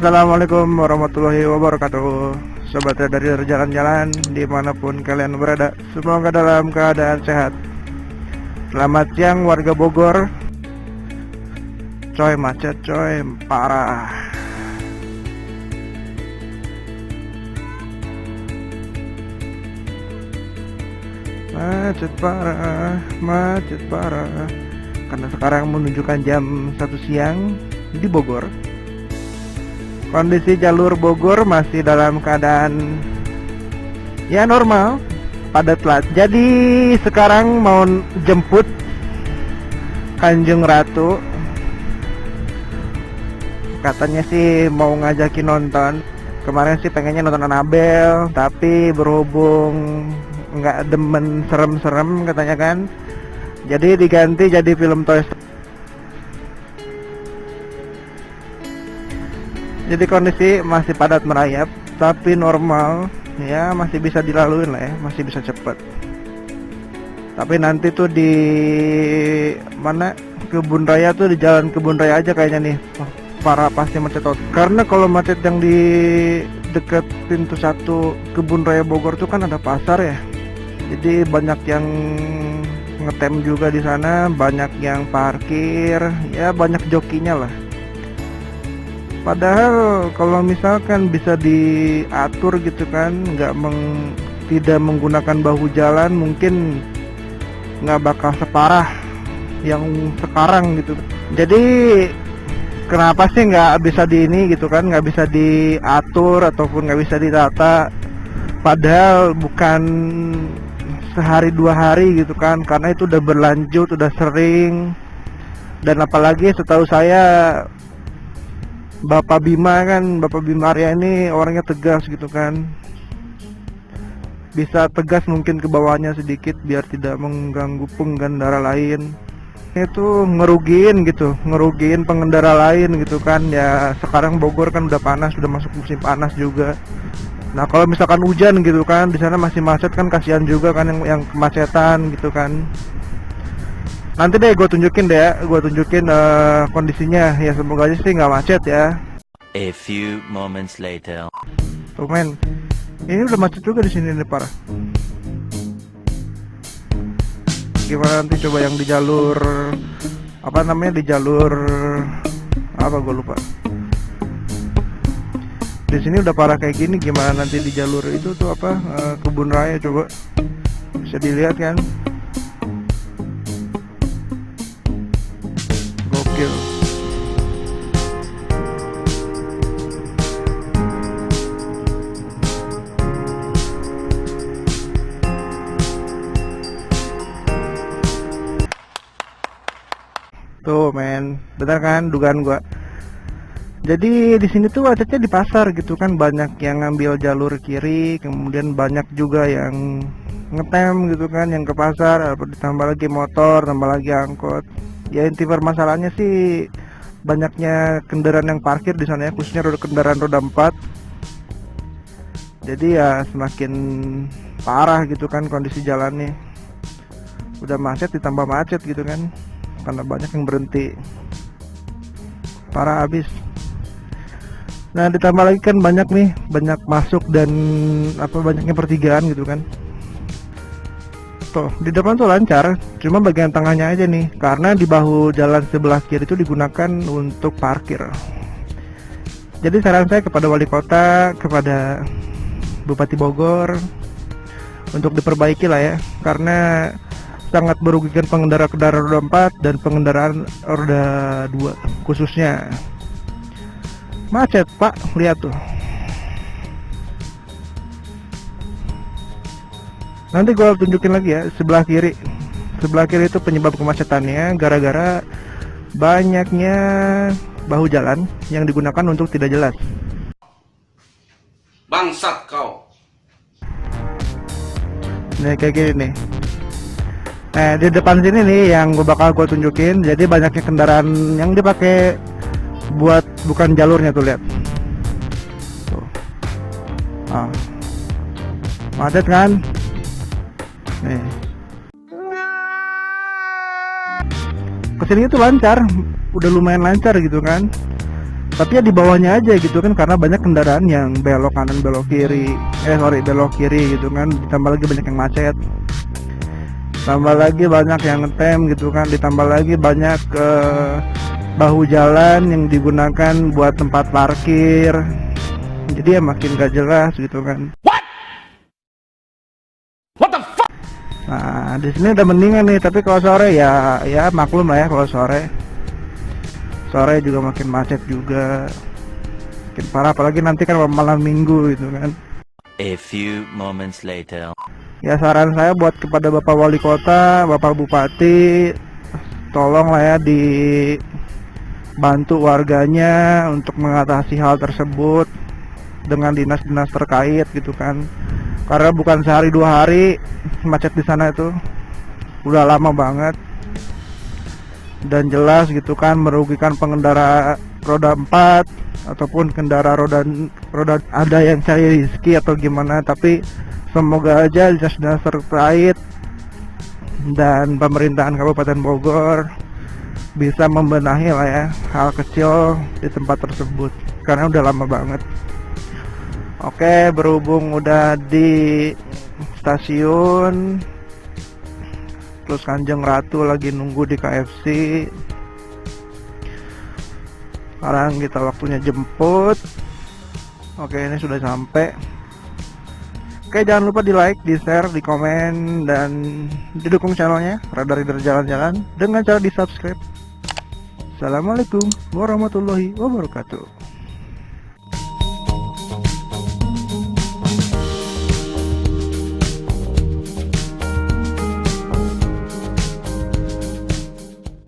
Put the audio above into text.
Assalamualaikum warahmatullahi wabarakatuh. Sobat dari jalan-jalan dimanapun kalian berada, semoga dalam keadaan sehat. Selamat siang warga Bogor. Coy macet coy, parah. Macet parah. Karena sekarang menunjukkan jam 1 siang di Bogor. Kondisi jalur Bogor masih dalam keadaan ya normal, padat lah. Jadi sekarang mau jemput Kanjeng Ratu. Katanya sih mau ngajakin nonton. Kemarin sih pengennya nonton Annabelle, tapi berhubung nggak demen serem-serem katanya kan. Jadi diganti jadi film Toy Story. Jadi kondisi masih padat merayap, tapi normal, ya masih bisa dilalui lah ya, masih bisa cepet. Tapi nanti tuh di mana Kebun Raya tuh, di jalan Kebun Raya aja kayaknya nih, para pasti macet. Karena kalau macet yang di dekat pintu 1 Kebun Raya Bogor tuh kan ada pasar ya, jadi banyak yang ngetem juga di sana, banyak yang parkir, ya banyak jokinya lah. Padahal kalau misalkan bisa diatur gitu kan, tidak menggunakan bahu jalan, mungkin nggak bakal separah yang sekarang gitu. Jadi kenapa sih nggak bisa gitu kan, nggak bisa diatur ataupun nggak bisa ditata? Padahal bukan sehari 2 hari gitu kan, karena itu udah berlanjut, udah sering. Dan apalagi setahu saya Bapak Bima Arya ini orangnya tegas gitu kan, bisa tegas mungkin ke bawahnya sedikit biar tidak mengganggu pengendara lain. Itu ngerugiin pengendara lain gitu kan. Ya sekarang Bogor kan udah panas, udah masuk musim panas juga. Nah kalau misalkan hujan gitu kan, di sana masih macet kan, kasihan juga kan yang kemacetan gitu kan. Nanti deh gue tunjukin kondisinya, ya semoga aja sih nggak macet ya. A few moments later. Tuh men, ini udah macet juga di sini nih parah. Gimana nanti coba yang di jalur apa namanya, di jalur apa gue lupa. Di sini udah parah kayak gini, gimana nanti di jalur itu tuh apa, Kebun Raya, coba bisa dilihat kan. Gokil. Tuh men, bener kan dugaan gua. Jadi di sini tuh macetnya di pasar gitu kan, banyak yang ngambil jalur kiri, kemudian banyak juga yang ngetem gitu kan, yang ke pasar, ditambah lagi motor, tambah lagi angkot. Ya inti permasalahannya sih banyaknya kendaraan yang parkir di sana ya, khususnya kendaraan roda 4. Jadi ya semakin parah gitu kan kondisi jalannya. Udah macet ditambah macet gitu kan, karena banyak yang berhenti. Parah abis. Nah ditambah lagi kan banyak masuk dan banyaknya pertigaan gitu kan. Tuh di depan tuh lancar, cuma bagian tengahnya aja nih, karena di bahu jalan sebelah kiri itu digunakan untuk parkir. Jadi saran saya kepada wali kota, kepada Bupati Bogor, untuk diperbaiki lah ya, karena sangat merugikan pengendara kendaraan roda 4 dan pengendaraan roda 2 khususnya. Macet pak, lihat tuh. Nanti gue tunjukin lagi ya, sebelah kiri itu penyebab kemacetannya gara-gara banyaknya bahu jalan yang digunakan untuk tidak jelas. Bangsat kau. Nih kayak gini nih. Nah di depan sini nih yang gue tunjukin, jadi banyaknya kendaraan yang dipakai buat bukan jalurnya tuh, lihat. Tuh. Ah. Macet kan? Nih. Kesini tuh lancar, udah lumayan lancar gitu kan. Tapi ya di bawahnya aja gitu kan, karena banyak kendaraan yang belok kanan belok kiri, belok kiri gitu kan, ditambah lagi banyak yang macet, tambah lagi banyak yang ngetem gitu kan, ditambah lagi banyak bahu jalan yang digunakan buat tempat parkir, jadi ya makin gak jelas gitu kan. Nah di sini udah mendingan nih, tapi kalau sore ya maklum lah ya, kalau sore juga makin macet juga, makin parah, apalagi nanti kan malam minggu gitu kan. A few moments later. Ya saran saya buat kepada Bapak Wali Kota, Bapak Bupati, tolong lah ya dibantu warganya untuk mengatasi hal tersebut dengan dinas-dinas terkait gitu kan. Karena bukan sehari 2 hari macet di sana, itu udah lama banget dan jelas gitu kan merugikan pengendara roda 4 ataupun kendara roda ada yang cari rezeki atau gimana. Tapi semoga aja dinas-dinas terkait dan pemerintahan Kabupaten Bogor bisa membenahi lah ya hal kecil di tempat tersebut, karena udah lama banget. Oke, berhubung udah di stasiun, terus Kanjeng Ratu lagi nunggu di KFC, sekarang kita waktunya jemput. Oke, ini sudah sampai. Oke, jangan lupa di like, di share, di komen, dan didukung channelnya Radar Reader Jalan-Jalan dengan cara di subscribe. Assalamualaikum warahmatullahi wabarakatuh.